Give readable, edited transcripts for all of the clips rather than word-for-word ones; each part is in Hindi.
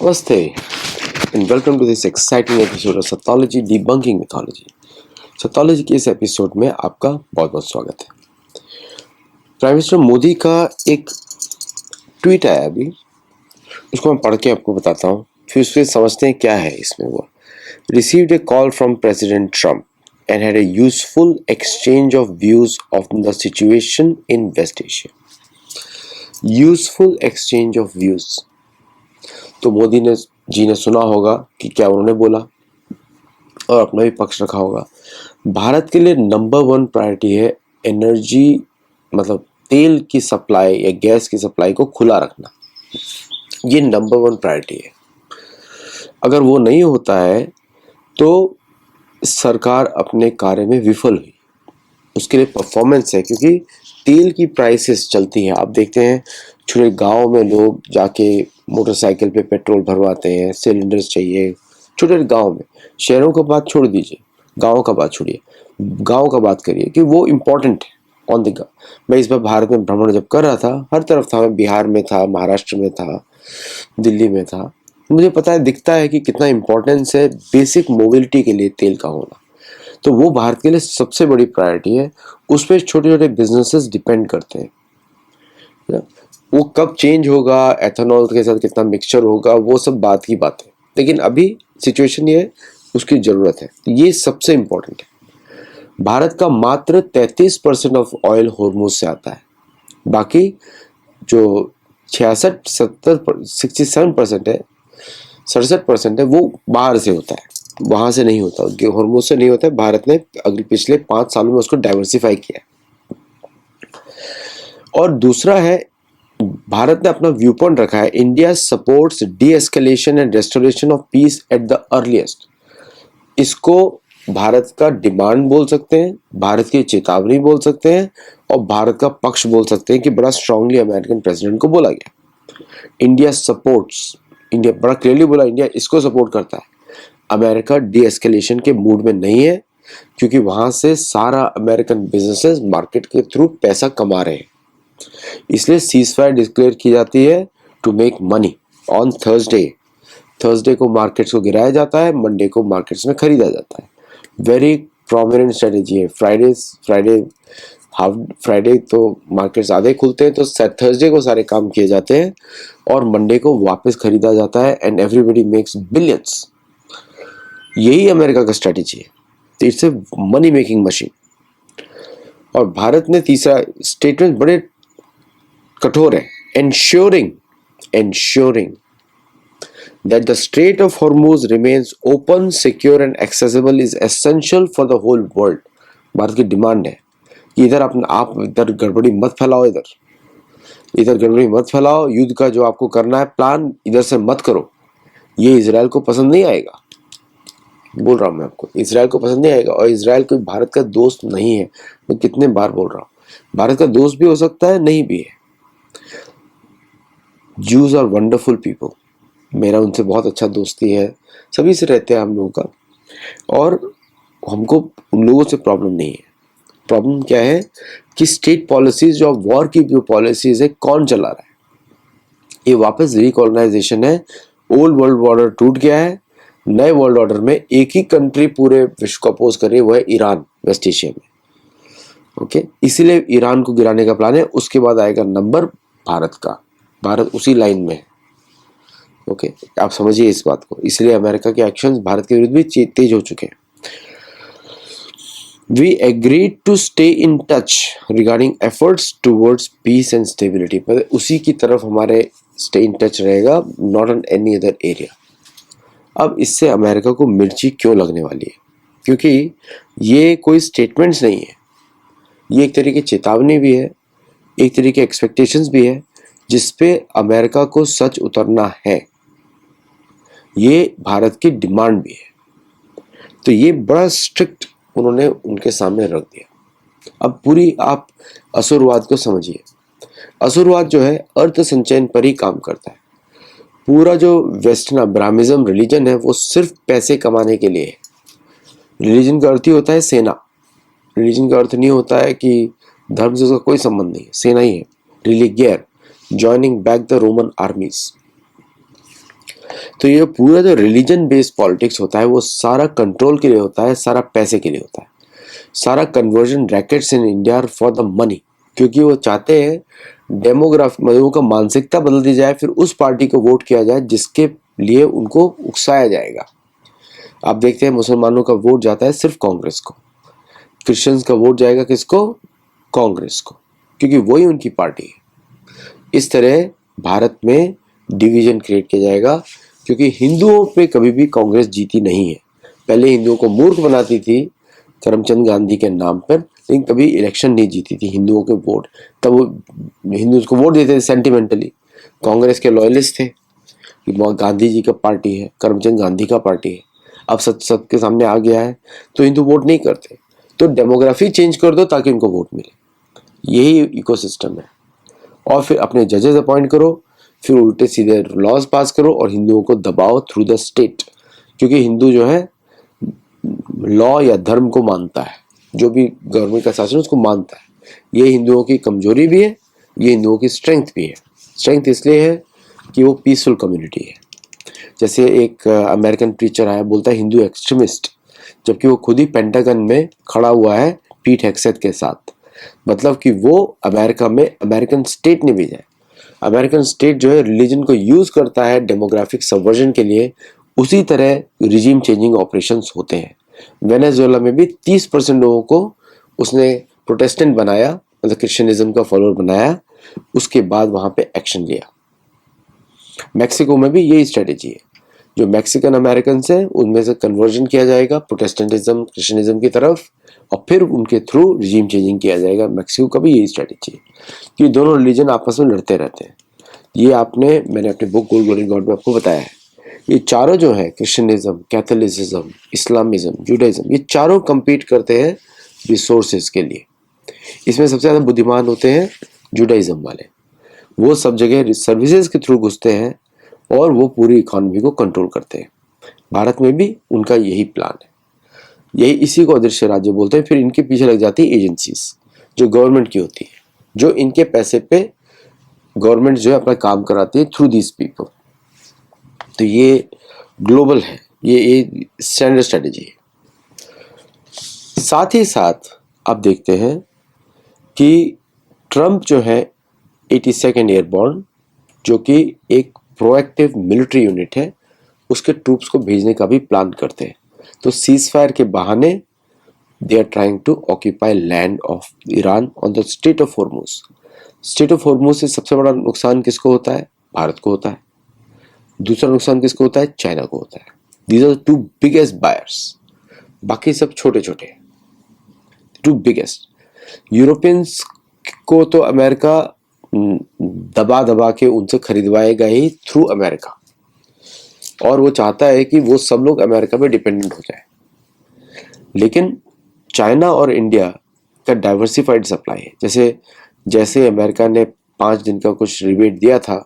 Namaste and welcome to this exciting episode of Sathology Debunking Mythology. Sathology के इस एपिसोड में आपका बहुत बहुत स्वागत है। प्राइम मिनिस्टर मोदी का एक ट्वीट आया अभी, उसको मैं पढ़ के आपको बताता हूँ, फिर उससे समझते हैं क्या है इसमें। वो received a call from President Trump and had a useful exchange of views of the situation in West Asia. Useful exchange of views. तो मोदी जी ने सुना होगा कि क्या उन्होंने बोला और अपना भी पक्ष रखा होगा। भारत के लिए नंबर 1 प्रायोरिटी है एनर्जी, मतलब तेल की सप्लाई या गैस की सप्लाई को खुला रखना। ये नंबर 1 प्रायोरिटी है। अगर वो नहीं होता है तो सरकार अपने कार्य में विफल हुई। उसके लिए परफॉर्मेंस है, क्योंकि तेल की प्राइसेस चलती हैं। आप देखते हैं छोटे गांव में लोग जाके मोटरसाइकिल पे पेट्रोल भरवाते हैं, सिलेंडर्स चाहिए छोटे गांव में। शहरों का बात छोड़ दीजिए, गांव का बात छोड़िए, गांव का बात करिए कि वो इम्पोर्टेंट है ऑन द गांव। मैं इस बार भारत में भ्रमण जब कर रहा था, हर तरफ था, मैं बिहार में था, महाराष्ट्र में था, दिल्ली में था, मुझे पता है, दिखता है कि कितना इम्पोर्टेंस है बेसिक मोबिलिटी के लिए तेल का होना। तो वो भारत के लिए सबसे बड़ी प्रायोरिटी है। उस पर छोटे छोटे बिजनेसेस डिपेंड करते हैं। वो कब चेंज होगा, एथेनॉल के साथ कितना मिक्सचर होगा, वो सब बात की बात है, लेकिन अभी सिचुएशन ये है, उसकी ज़रूरत है। ये सबसे इम्पोर्टेंट है। भारत का मात्र 33% ऑफ ऑयल हॉर्मोज से आता है। बाकी जो 67% है, 67% है, वो बाहर से होता है, वहाँ से नहीं होता, हॉर्मोज से नहीं होता है। भारत ने अगले पिछले 5 सालों में उसको डाइवर्सिफाई किया है। और दूसरा है, भारत ने अपना व्यू पॉइंट रखा है, India supports D escalation and restoration of peace at the earliest. इसको भारत का डिमांड बोल सकते हैं, भारत की चेतावनी बोल सकते हैं, और भारत का पक्ष बोल सकते हैं कि बड़ा स्ट्रांगली अमेरिकन प्रेसिडेंट को बोला गया। इंडिया सपोर्ट्स, इंडिया बड़ा क्लियरली बोला, इंडिया इसको सपोर्ट करता है। अमेरिका डी एस्केलेशन के मूड में नहीं है, क्योंकि वहां से सारा अमेरिकन बिजनेसेस मार्केट के थ्रू पैसा कमा रहे हैं। इसलिए सीजफायर डिक्लेयर की जाती है to make money on Thursday को मार्केट्स को गिराया जाता है, मंडे को मार्केट्स में खरीदा जाता है। वेरी प्रोमिनेंट स्ट्रेटेजी है। फ्राइडे तो मार्केट्स आधे खुलते हैं, तो थर्सडे को सारे काम किए जाते हैं और मंडे को वापस खरीदा जाता है, एंड एवरीबडी मेक्स बिलियंस। यही अमेरिका का स्ट्रेटेजी है। तो it's a money making machine. और भारत ने तीसरा स्टेटमेंट बड़े कठोर है, ensuring that the Strait of Hormuz remains open, secure and accessible is essential for the whole world। Bharat की डिमांड है कि इधर आप इधर गड़बड़ी मत फैलाओ, इधर गड़बड़ी मत फैलाओ, युद्ध का जो आपको करना है प्लान इधर से मत करो। ये इजराइल को पसंद नहीं आएगा, बोल रहा हूं मैं आपको, इजराइल को पसंद नहीं आएगा। और इजराइल कोई भारत का दोस्त नहीं है, मैं कितने बार बोल रहा हूँ, भारत का दोस्त भी हो सकता है, नहीं भी है। Jews are wonderful people, मेरा उनसे बहुत अच्छा दोस्ती है, सभी से रहते हैं हम लोगों का, और हमको उन लोगों से प्रॉब्लम नहीं है। प्रॉब्लम क्या है कि स्टेट पॉलिसीज, जो वॉर की जो पॉलिसीज है, कौन चला रहा है। ये वापस रिकॉलोनाइजेशन है। ओल्ड वर्ल्ड ऑर्डर टूट गया है, नए वर्ल्ड ऑर्डर में एक ही कंट्री पूरे विश्व को अपोज कर रही है, वो है ईरान, वेस्ट एशिया में। ओके, इसीलिए ईरान को गिराने का प्लान है। उसके बाद आएगा नंबर भारत का, भारत उसी लाइन में है। ओके, आप समझिए इस बात को। इसलिए अमेरिका के एक्शंस भारत के विरुद्ध भी तेज हो चुके हैं। We agreed to stay in touch regarding efforts towards peace and stability। मतलब उसी की तरफ हमारे stay in touch रहेगा, not on any other area। अब इससे अमेरिका को मिर्ची क्यों लगने वाली है? क्योंकि ये कोई स्टेटमेंट्स नहीं है, ये एक तरीके चेतावनी भी है, एक तरीके एक्सपेक्टेशंस भी है, जिसपे अमेरिका को सच उतरना है। ये भारत की डिमांड भी है। तो ये बड़ा स्ट्रिक्ट उन्होंने उनके सामने रख दिया। अब पूरी आप असुरवाद को समझिए। असुरवाद जो है अर्थ संचयन पर ही काम करता है। पूरा जो वेस्टर्न ब्राह्मिज्म रिलीजन है, वो सिर्फ पैसे कमाने के लिए है। रिलीजन का अर्थ ही होता है सेना। रिलीजन का अर्थ नहीं होता है कि धर्म से उसका कोई संबंध नहीं है, सेना ही है। रिलीगियर, joining back the Roman armies. तो ये पूरा जो रिलीजन बेस्ड पॉलिटिक्स होता है वो सारा कंट्रोल के लिए होता है, सारा पैसे के लिए होता है। सारा conversion rackets in India are for the money, क्योंकि वो चाहते हैं डेमोग्राफी लोगों का मानसिकता बदल दी जाए, फिर उस पार्टी को वोट किया जाए जिसके लिए उनको उकसाया जाएगा। आप देखते हैं मुसलमानों का वोट जाता है सिर्फ कांग्रेस को, क्रिश्चियंस का वोट जाएगा किसको? कांग्रेस को, क्योंकि वही उनकी पार्टी है। इस तरह भारत में डिवीजन क्रिएट किया जाएगा, क्योंकि हिंदुओं पे कभी भी कांग्रेस जीती नहीं है। पहले हिंदुओं को मूर्ख बनाती थी करमचंद गांधी के नाम पर, लेकिन कभी इलेक्शन नहीं जीती थी हिंदुओं के वोट। तब वो हिंदू उसको वोट देते थे सेंटिमेंटली, कांग्रेस के लॉयलिस्ट थे कि गांधी जी का पार्टी है, करमचंद गांधी का पार्टी है। अब सच सबके सामने आ गया है तो हिंदू वोट नहीं करते। तो डेमोग्राफी चेंज कर दो ताकि उनको वोट मिले, यही इकोसिस्टम है। और फिर अपने जजेस अपॉइंट करो, फिर उल्टे सीधे लॉज पास करो और हिंदुओं को दबाओ थ्रू द स्टेट, क्योंकि हिंदू जो है लॉ या धर्म को मानता है, जो भी गवर्नमेंट का शासन उसको मानता है। ये हिंदुओं की कमजोरी भी है, ये हिंदुओं की स्ट्रेंथ भी है। स्ट्रेंथ इसलिए है कि वो पीसफुल कम्युनिटी है। जैसे एक अमेरिकन प्रीचर आया, बोलता है हिंदू एक्सट्रीमिस्ट, जबकि वो खुद ही पेंटागन में खड़ा हुआ है पीट हेग्सेथ के साथ। मतलब कि वो अमेरिका में अमेरिकन स्टेट ने भेजा है। अमेरिकन स्टेट जो है रिलीजन को यूज करता है डेमोग्राफिक सबवर्जन के लिए, उसी तरह रिजीम चेंजिंग ऑपरेशंस होते हैं। वेनेजुएला में भी 30% लोगों को उसने प्रोटेस्टेंट बनाया, मतलब क्रिश्चियनिज्म का फॉलोअर बनाया, उसके बाद वहां पे एक्शन लिया। मैक्सिको में भी यही स्ट्रेटेजी है। जो मैक्सिकन अमेरिकन है उनमें से कन्वर्जन किया जाएगा प्रोटेस्टेंटिज्म क्रिश्चियनिज्म की तरफ, और फिर उनके थ्रू रिजीम चेंजिंग किया जाएगा। मैक्सिको का भी यही स्ट्रेटेजी है कि दोनों रिलीजन आपस में लड़ते रहते हैं। ये मैंने अपने बुक गोल्ड गोल्डन गॉड में आपको बताया है। ये चारों जो है क्रिश्चियनिज्म, कैथोलिसिज्म, इस्लामिज्म, जुडाइज्म, ये चारों compete करते हैं रिसोर्सेज के लिए। इसमें सबसे ज्यादा बुद्धिमान होते हैं जुडाइज्म वाले। वो सब जगह सर्विसेज के थ्रू घुसते हैं और वो पूरी इकोनॉमी को कंट्रोल करते हैं। भारत में भी उनका यही प्लान है। यही इसी को अदृश्य राज्य बोलते हैं। फिर इनके पीछे लग जाती है एजेंसीज जो गवर्नमेंट की होती है, जो इनके पैसे पे गवर्नमेंट जो है अपना काम कराती है थ्रू दीज पीपल। तो ये ग्लोबल है, ये स्टैंडर्ड स्ट्रेटेजी है। साथ ही साथ आप देखते हैं कि ट्रंप जो है 82nd एयरबॉर्न, जो कि एक प्रोएक्टिव मिलिट्री यूनिट है, उसके ट्रूप्स को भेजने का भी प्लान करते हैं। तो सीज फायर के बहाने they are trying to occupy land of Iran on the strait of Hormuz. Strait of Hormuz से सबसे बड़ा नुकसान किसको होता है? भारत को होता है। दूसरा नुकसान किसको होता है? चाइना को होता है। These are two biggest buyers, बाकी सब छोटे छोटे, टू बिगेस्ट। यूरोपियंस को तो अमेरिका दबा दबा के उनसे खरीदवाएगा ही थ्रू अमेरिका, और वो चाहता है कि वो सब लोग अमेरिका पे डिपेंडेंट हो जाए। लेकिन चाइना और इंडिया का डाइवर्सिफाइड सप्लाई है। जैसे जैसे अमेरिका ने 5 दिन का कुछ रिबेट दिया था,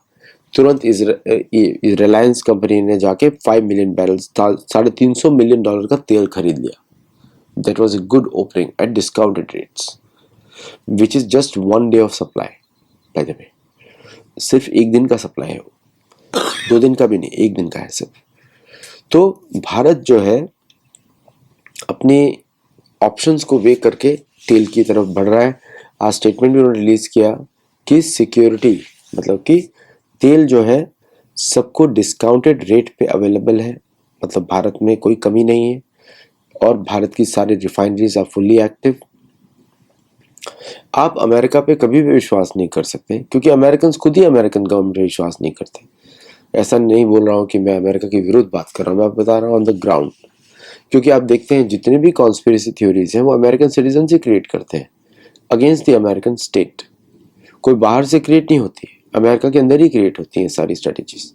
तुरंत रिलायंस कंपनी ने जाके 5 मिलियन बैरल्स, $350 मिलियन का तेल खरीद लिया। That was a good opening eight discounted rates, which is just 1 day of supply. By the way, सिर्फ 1 दिन का सप्लाई है वो, 2 दिन का भी नहीं, 1 दिन का है सिर्फ। तो भारत जो है अपने ऑप्शंस को वे करके तेल की तरफ बढ़ रहा है। आज स्टेटमेंट भी उन्होंने रिलीज किया कि सिक्योरिटी, मतलब कि तेल जो है सबको डिस्काउंटेड रेट पे अवेलेबल है, मतलब भारत में कोई कमी नहीं है, और भारत की सारी रिफाइनरीज आर फुल्ली एक्टिव। आप अमेरिका पे कभी भी विश्वास नहीं कर सकते, क्योंकि अमेरिकन खुद ही अमेरिकन गवर्नमेंट पे विश्वास नहीं करते। ऐसा नहीं बोल रहा हूँ कि मैं अमेरिका के विरुद्ध बात कर रहा हूँ, मैं बता रहा हूँ ऑन द ग्राउंड। क्योंकि आप देखते हैं जितने भी कॉन्स्पिरेसी थ्योरीज हैं वो अमेरिकन सिटीजन से क्रिएट करते हैं अगेंस्ट द अमेरिकन स्टेट। कोई बाहर से क्रिएट नहीं होती, अमेरिका के अंदर ही क्रिएट होती हैं सारी स्ट्रेटेजीज।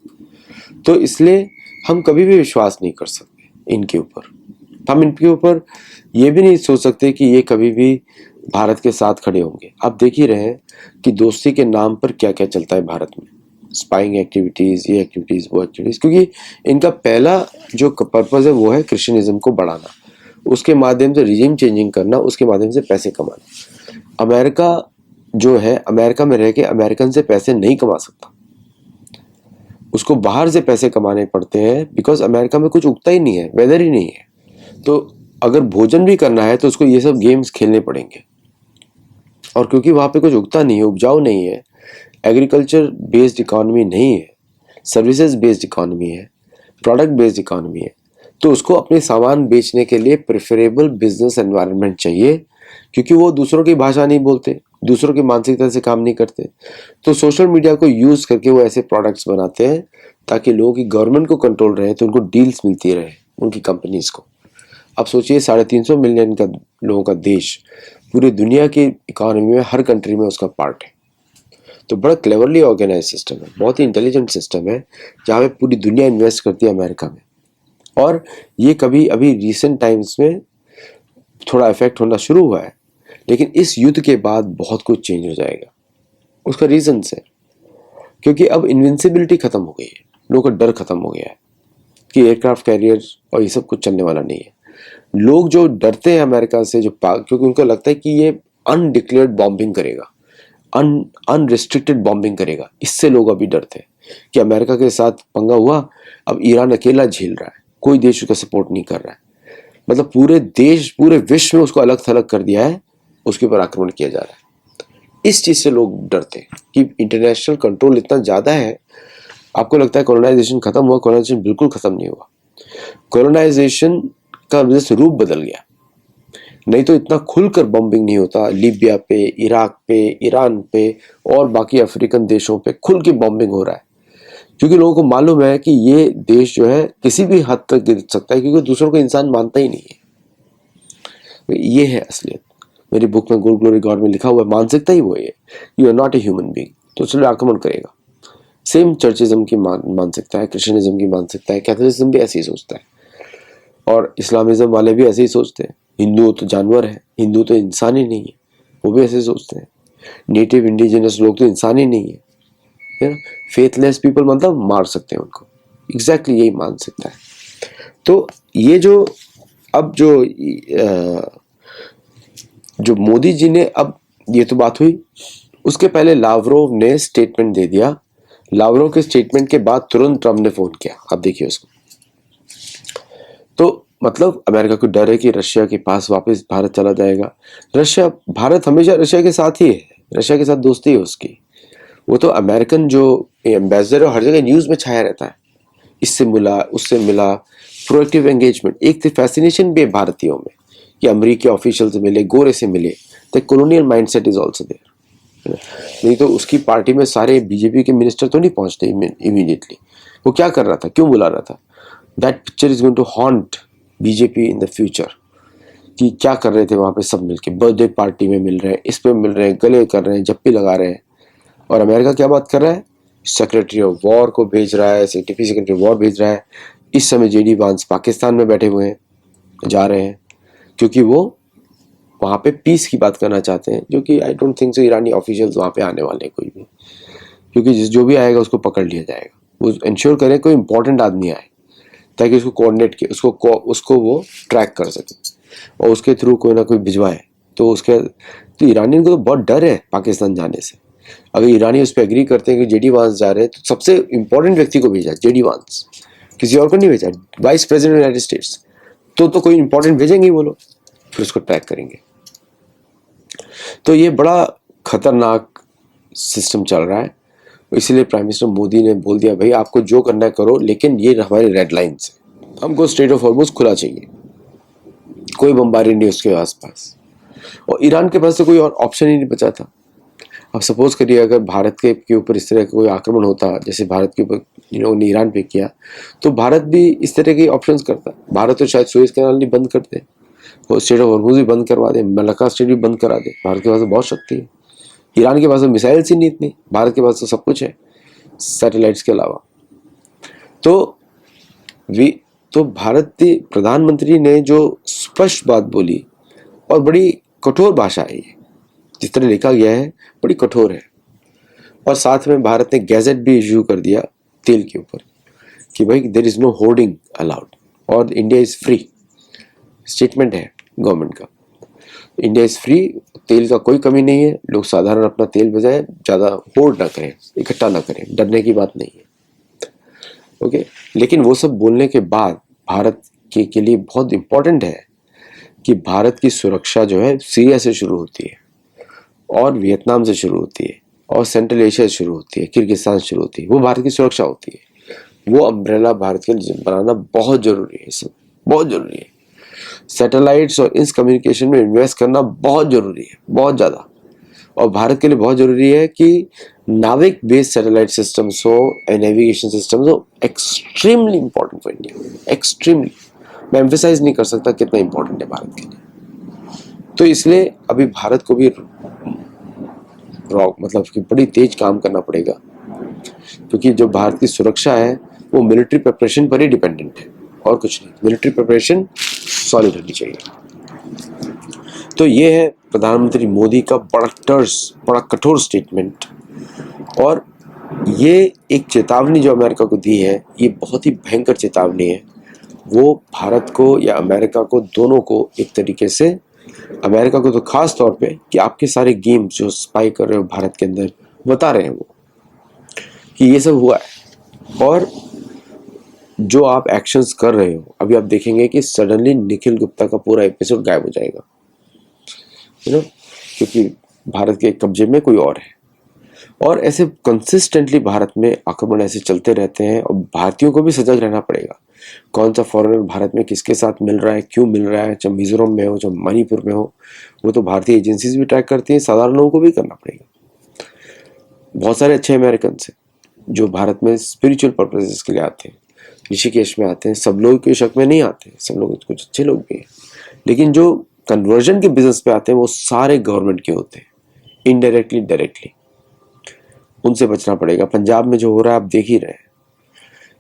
तो इसलिए हम कभी भी विश्वास नहीं कर सकते इनके ऊपर। हम इनके ऊपर ये भी नहीं सोच सकते कि ये कभी भी भारत के साथ खड़े होंगे। आप देख ही रहे हैं कि दोस्ती के नाम पर क्या क्या चलता है भारत में, स्पाइंग एक्टिविटीज, ये एक्टिविटीज, वो एक्टिविटीज, क्योंकि इनका पहला जो पर्पज है वो है क्रिश्चियनिज्म को बढ़ाना, उसके माध्यम से रिजीम चेंजिंग करना, उसके माध्यम से पैसे कमाना। अमेरिका जो है अमेरिका में रह के अमेरिकन से पैसे नहीं कमा सकता। उसको बाहर से पैसे कमाने पड़ते हैं, बिकॉज अमेरिका में कुछ उगता ही नहीं है, वेदर ही नहीं है। तो अगर भोजन भी करना है तो उसको ये सब गेम्स खेलने पड़ेंगे, और क्योंकि वहाँ पे कुछ उगता नहीं है, उपजाऊ नहीं है, एग्रीकल्चर बेस्ड इकोनॉमी नहीं है, सर्विसेज बेस्ड इकोनॉमी है, प्रोडक्ट बेस्ड इकोनॉमी है, तो उसको अपने सामान बेचने के लिए प्रेफरेबल बिजनेस एनवायरनमेंट चाहिए, क्योंकि वो दूसरों की भाषा नहीं बोलते, दूसरों की मानसिकता से काम नहीं करते। तो सोशल मीडिया को यूज करके वो ऐसे प्रोडक्ट्स बनाते हैं ताकि लोगों की गवर्नमेंट को कंट्रोल रहे, तो उनको डील्स मिलती रहे उनकी कंपनीज को। अब सोचिए 350 मिलियन का लोगों का देश, पूरी दुनिया की इकोनॉमी में हर कंट्री में उसका पार्ट है। तो बड़ा क्लेवरली ऑर्गेनाइज सिस्टम है, बहुत ही इंटेलिजेंट सिस्टम है, जहाँ पे पूरी दुनिया इन्वेस्ट करती है अमेरिका में। और ये कभी अभी रिसेंट टाइम्स में थोड़ा इफेक्ट होना शुरू हुआ है, लेकिन इस युद्ध के बाद बहुत कुछ चेंज हो जाएगा। उसका रीजन है क्योंकि अब इन्विंसिबिलिटी खत्म हो गई है, लोगों का डर खत्म हो गया है कि एयरक्राफ्ट कैरियर और ये सब कुछ चलने वाला नहीं है। लोग जो डरते हैं अमेरिका से, जो क्योंकि उनको लगता है कि ये अनडिक्लेयर्ड बॉम्बिंग करेगा, अनरिस्ट्रिक्टेड बॉम्बिंग करेगा, इससे लोग अभी डरते हैं कि अमेरिका के साथ पंगा हुआ, अब ईरान अकेला झेल रहा है, कोई देश उसका सपोर्ट नहीं कर रहा है, मतलब पूरे देश पूरे विश्व में उसको अलग थलग कर दिया है, उसके ऊपर आक्रमण किया जा रहा है। इस चीज से लोग डरते हैं कि इंटरनेशनल कंट्रोल इतना ज्यादा है। आपको लगता है कॉलोनाइजेशन खत्म हुआ? कॉलोनाइजेशन बिल्कुल खत्म नहीं हुआ। कॉलोनाइजेशन का जैसे रूप बदल गया, नहीं तो इतना खुलकर बॉम्बिंग नहीं होता। लीबिया पे, इराक पे, ईरान पे और बाकी अफ्रीकन देशों पे खुल के बॉम्बिंग हो रहा है, क्योंकि लोगों को मालूम है कि ये देश जो है किसी भी हद तक गिर सकता है, क्योंकि दूसरों को इंसान मानता ही नहीं है। तो ये है असलियत। मेरी बुक में गोल्ड ग्लोरी गॉड में लिखा हुआ है, मानसिकता ही वो है, you are not a human being, तो चलो आक्रमण करेगा। सेम चर्चिज्म की मानसिकता है, क्रिश्चियनिज्म की मानसिकता है, कैथोलिज्म भी ऐसे ही सोचता है, और इस्लामिज्म वाले भी ऐसे ही सोचते हैं। हिंदू तो जानवर है, हिंदू तो इंसान ही नहीं है, वो भी ऐसे सोचते हैं। नेटिव इंडिजिनस लोग तो इंसान ही नहीं है ना। फेथलेस पीपल मतलब मार सकते हैं उनको, एग्जैक्टली यही मानसिकता है। तो ये जो अब जो मोदी जी ने, अब ये तो बात हुई, उसके पहले लावरोव ने स्टेटमेंट दे दिया। लावरोव के स्टेटमेंट के बाद तुरंत ट्रम्प ने फोन किया, अब देखिए उसको। तो मतलब अमेरिका को डर है कि रशिया के पास वापस भारत चला जाएगा। भारत हमेशा रशिया के साथ ही है, रशिया के साथ दोस्ती है उसकी। वो तो अमेरिकन जो एम्बेसडर है हर जगह न्यूज में छाया रहता है, इससे मिला उससे मिला, प्रोएक्टिव एंगेजमेंट। एक तो फैसिनेशन भी है भारतीयों में कि अमेरिकी ऑफिशियल से मिले, गोरे से मिले, the colonial mindset is also there. नहीं तो उसकी पार्टी में सारे बीजेपी के मिनिस्टर तो नहीं पहुंचते इमीडिएटली। वो क्या कर रहा था, क्यों बुला रहा था? That picture is going to haunt BJP in the future, कि क्या कर रहे थे वहां पे सब मिलके, बर्थडे पार्टी में मिल रहे हैं, इस पे मिल रहे हैं, गले कर रहे हैं, जप्पी लगा रहे हैं। और अमेरिका क्या बात कर रहा है? सेक्रेटरी ऑफ वॉर को भेज रहा है, डिप्टी सेक्रेटरी ऑफ वॉर भेज रहा है। इस समय जेडी वांस पाकिस्तान में बैठे हुए हैं, जा रहे हैं, क्योंकि वो वहां पे पीस की बात करना चाहते हैं, जो कि I don't think so Irani officials वहां पे आने वाले कोई भी, क्योंकि जो भी आएगा उसको पकड़ लिया जाएगा। वो इंश्योर करें कोई इंपॉर्टेंट आदमी आए, ताकि उसको कोऑर्डिनेट के उसको वो ट्रैक कर सके और उसके थ्रू कोई ना कोई भिजवाए। तो ईरानियन को तो बहुत डर है पाकिस्तान जाने से। अगर ईरानी उस पर एग्री करते हैं कि जेडी वांस जा रहे हैं, तो सबसे इंपॉर्टेंट व्यक्ति को भेजा, जेडी वांस, किसी और को नहीं भेजा, वाइस प्रेसिडेंट यूनाइटेड स्टेट्स। तो कोई इंपॉर्टेंट भेजेंगे वो लोग, फिर उसको ट्रैक करेंगे। तो ये बड़ा खतरनाक सिस्टम चल रहा है। इसीलिए प्राइम मिनिस्टर मोदी ने बोल दिया, भाई आपको जो करना है करो, लेकिन ये हमारी रेड लाइन्स है, हमको स्ट्रेट ऑफ हॉर्मुज खुला चाहिए, कोई बमबारी नहीं उसके आसपास। और ईरान के पास तो कोई और ऑप्शन ही नहीं बचा था। अब सपोज करिए अगर भारत के ऊपर इस तरह का कोई आक्रमण होता, जैसे भारत के ऊपर इन लोगों ने ईरान पे किया, तो भारत भी इस तरह के ऑप्शंस करता। भारत तो शायद सुएज कैनाल नहीं बंद करते, वो स्ट्रेट ऑफ हॉर्मुज भी बंद करवा दे, मलक्का स्ट्रेट भी बंद करा दे। भारत के पास तो बहुत शक्ति है, ईरान के पास तो मिसाइल्स ही नहीं इतनी, भारत के पास तो सब कुछ है सैटेलाइट्स के अलावा। तो भारत के प्रधानमंत्री ने जो स्पष्ट बात बोली, और बड़ी कठोर भाषा है ये, जिस तरह लिखा गया है बड़ी कठोर है। और साथ में भारत ने गैजेट भी इश्यू कर दिया तेल के ऊपर कि भाई there is no hoarding allowed, और इंडिया इज फ्री। स्टेटमेंट है गवर्नमेंट का, इंडिया इज फ्री, तेल का कोई कमी नहीं है, लोग साधारण अपना तेल बजाय ज्यादा होर्ड ना करें, इकट्ठा ना करें, डरने की बात नहीं है। ओके, लेकिन वो सब बोलने के बाद भारत के लिए बहुत इंपॉर्टेंट है कि भारत की सुरक्षा जो है सीरिया से शुरू होती है और वियतनाम से शुरू होती है और सेंट्रल एशिया से शुरू होती है, किर्गिस्तान से शुरू होती है, वो भारत की सुरक्षा होती है। वो अम्ब्रेला भारत के लिए बनाना बहुत जरूरी है, सब बहुत जरूरी है। सैटेलाइट्स और इस कम्युनिकेशन में इन्वेस्ट करना बहुत जरूरी है, बहुत ज़्यादा। और भारत के लिए बहुत जरूरी है कि नाविक बेस्ड सैटेलाइट सिस्टम्स हो, नेविगेशन सिस्टम्स हो, extremely important for India, extremely. मैं एम्फेसाइज नहीं कर सकता कितना इंपॉर्टेंट है भारत के लिए। तो इसलिए अभी भारत को भी मतलब कि बड़ी तेज काम करना पड़ेगा, क्योंकि जो भारत की सुरक्षा है वो मिलिट्री प्रिपरेशन पर ही डिपेंडेंट है और कुछ नहीं। मिलिट्री प्रिपरेशन सॉलिड होनी चाहिए। तो ये है प्रधानमंत्री मोदी का बड़ा कठोर स्टेटमेंट। और ये एक चेतावनी जो अमेरिका को दी है, ये बहुत ही भयंकर चेतावनी है। वो भारत को या अमेरिका को, दोनों को एक तरीके से, अमेरिका को तो खास तौर पे, कि आपके सारे गेम्स जो स्पाई कर रहे हो भारत के अंदर, बता रहे हैं वो कि ये सब हुआ है। और जो आप एक्शंस कर रहे हो, अभी आप देखेंगे कि सडनली निखिल गुप्ता का पूरा एपिसोड गायब हो जाएगा, यू नो, क्योंकि भारत के कब्जे में कोई और है। और ऐसे कंसिस्टेंटली भारत में आक्रमण ऐसे चलते रहते हैं और भारतीयों को भी सजग रहना पड़ेगा। कौन सा फॉरेनर भारत में किसके साथ मिल रहा है, क्यों मिल रहा है, चाहे मिजोरम में हो, चाहे मणिपुर में हो, वो तो भारतीय एजेंसीज भी ट्रैक करती हैं, साधारण लोगों को भी करना पड़ेगा। बहुत सारे अच्छे अमेरिकन हैं जो भारत में स्पिरिचुअल पर्पसेस के लिए आते हैं, ऋषिकेश में आते हैं। सब लोग के शक में नहीं आते, सब लोग, कुछ अच्छे लोग भी हैं, लेकिन जो कन्वर्जन के बिजनेस पे आते हैं वो सारे गवर्नमेंट के होते हैं, इनडायरेक्टली डायरेक्टली। उनसे बचना पड़ेगा। पंजाब में जो हो रहा है आप देख ही रहे हैं।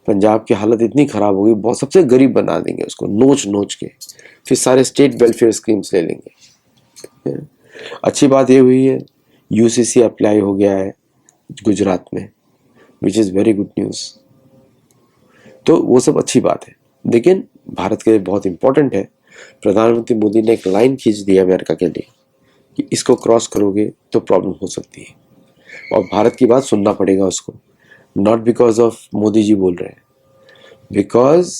पंजाब की हालत इतनी खराब होगी, बहुत, सबसे गरीब बना देंगे उसको नोच नोच के, फिर सारे स्टेट वेलफेयर स्कीम्स ले लेंगे। अच्छी बात ये हुई है यूसीसी अप्लाई हो गया है गुजरात में, which is very good news. तो वो सब अच्छी बात है, लेकिन भारत के लिए बहुत इंपॉर्टेंट है। प्रधानमंत्री मोदी ने एक लाइन खींच दी है अमेरिका के लिए कि इसको क्रॉस करोगे तो प्रॉब्लम हो सकती है, और भारत की बात सुनना पड़ेगा उसको। Not because of Modi ji बोल रहे हैं, बिकॉज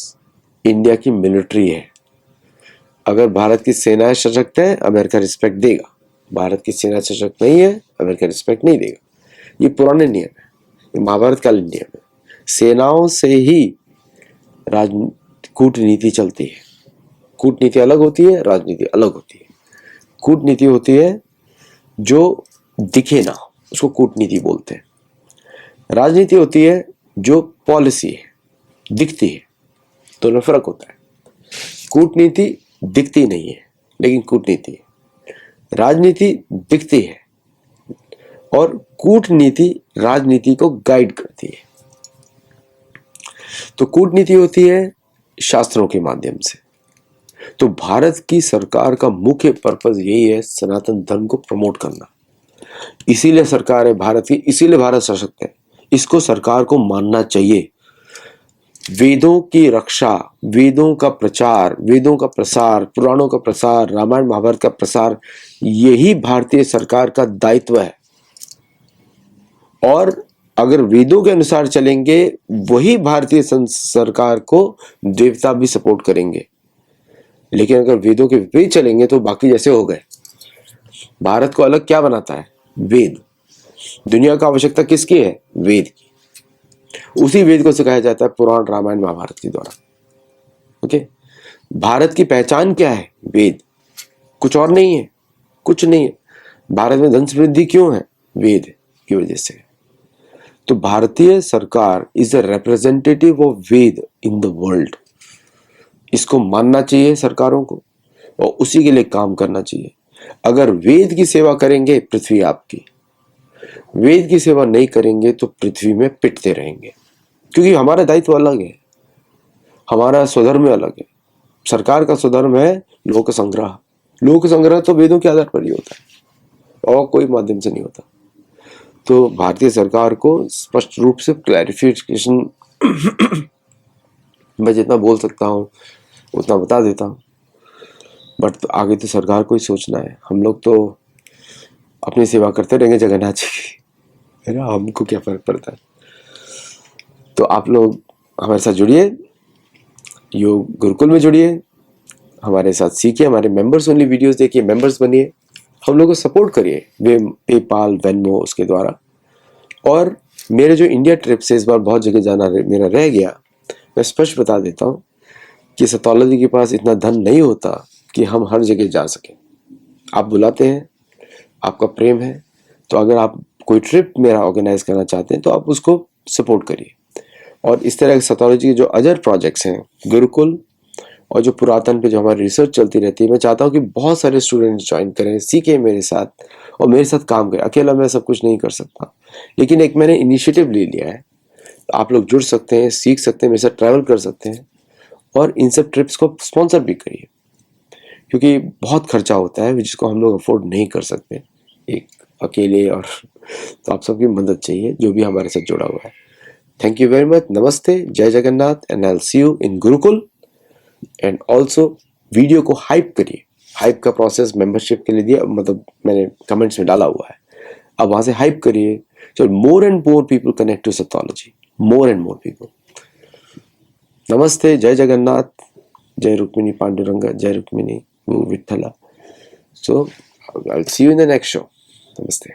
इंडिया की मिलिट्री है। अगर भारत की सेना सशक्त है, अमेरिका रिस्पेक्ट देगा। भारत की सेना सशक्त नहीं है, अमेरिका रिस्पेक्ट नहीं देगा। ये पुराने नियम है, ये महाभारत कालीन नियम है। सेनाओं से ही कूटनीति चलती है। कूटनीति अलग होती है, राजनीति अलग होती है। कूटनीति होती है जो दिखे ना, उसको कूटनीति बोलते हैं। राजनीति होती है जो पॉलिसी है, दिखती है। दोनों में फर्क होता है। कूटनीति दिखती नहीं है, लेकिन कूटनीति है। राजनीति दिखती है और कूटनीति राजनीति को गाइड करती है। तो कूटनीति होती है शास्त्रों के माध्यम से। तो भारत की सरकार का मुख्य पर्पस यही है, सनातन धर्म को प्रमोट करना। इसीलिए सरकार है भारत की, इसीलिए भारत सशक्त है। इसको सरकार को मानना चाहिए। वेदों की रक्षा, वेदों का प्रचार, वेदों का प्रसार, पुराणों का प्रसार, रामायण महाभारत का प्रसार, यही भारतीय सरकार का दायित्व है। और अगर वेदों के अनुसार चलेंगे, वही भारतीय सरकार को देवता भी सपोर्ट करेंगे। लेकिन अगर वेदों के विपरीत चलेंगे तो बाकी जैसे हो गए। भारत को अलग क्या बनाता है? वेद। दुनिया का आवश्यकता किसकी है? वेद की। उसी वेद को सिखाया जाता है पुराण, रामायण, महाभारत के द्वारा। ओके, भारत की पहचान क्या है? वेद, कुछ और नहीं है, कुछ नहीं है। भारत में धन समृद्धि क्यों है? वेद की वजह से। तो भारतीय सरकार is a representative of Veda in the world. इसको मानना चाहिए सरकारों को और उसी के लिए काम करना चाहिए। अगर वेद की सेवा करेंगे, पृथ्वी आपकी। वेद की सेवा नहीं करेंगे तो पृथ्वी में पिटते रहेंगे, क्योंकि हमारा दायित्व अलग है, हमारा स्वधर्म अलग है। सरकार का स्वधर्म है लोक संग्रह। लोक संग्रह तो वेदों के आधार पर ही होता है और कोई माध्यम से नहीं होता। तो भारतीय सरकार को स्पष्ट रूप से क्लैरिफिकेशन मैं जितना बोल सकता हूँ उतना बता देता हूँ, बट तो आगे तो सरकार को ही सोचना है। हम लोग तो अपनी सेवा करते रहेंगे जगन्नाथ जी की, है ना, हमको क्या फर्क पड़ता है। तो आप लोग हमारे साथ जुड़िए, योग गुरुकुल में जुड़िए, हमारे साथ सीखिए, हमारे मेंबर्स ओनली वीडियोस देखिए, मेंबर्स बनिए, हम लोगों को सपोर्ट करिए वे पेपाल वेनमो उसके द्वारा। और मेरे जो इंडिया ट्रिप से इस बार बहुत जगह जाना मेरा रह गया, मैं स्पष्ट बता देता हूँ कि सतोलॉजी के पास इतना धन नहीं होता कि हम हर जगह जा सकें। आप बुलाते हैं, आपका प्रेम है, तो अगर आप कोई ट्रिप मेरा ऑर्गेनाइज करना चाहते हैं तो आप उसको सपोर्ट करिए। और इस तरह के सतोलॉजी के जो अदर प्रोजेक्ट्स हैं, गुरुकुल और जो पुरातन पे जो हमारी रिसर्च चलती रहती है, मैं चाहता हूँ कि बहुत सारे स्टूडेंट्स ज्वाइन करें, सीखें मेरे साथ और मेरे साथ काम करें। अकेला मैं सब कुछ नहीं कर सकता, लेकिन एक मैंने इनिशिएटिव ले लिया है। आप लोग जुड़ सकते हैं, सीख सकते हैं, मेरे साथ ट्रैवल कर सकते हैं और इन सब ट्रिप्स को स्पॉन्सर भी करिए, क्योंकि बहुत खर्चा होता है जिसको हम लोग अफोर्ड नहीं कर सकते एक अकेले। और तो आप सबकी मदद चाहिए जो भी हमारे साथ जुड़ा हुआ है। Thank you very much. नमस्ते, जय Jagannath, and I will see you in Gurukul. And also video को हाइप करिए। हाइप का प्रोसेस मेंबरशिप के लिए दिया, मतलब मैंने कमेंट्स में डाला हुआ है, अब वहां से हाइप करिए, so more and more people connect to Sathology, more and more people. नमस्ते, जय जगन्नाथ, जय रुक्मिणी पांडुरंगा, जय Rukmini Vitthala. So I'll see you in the next show. Namaste.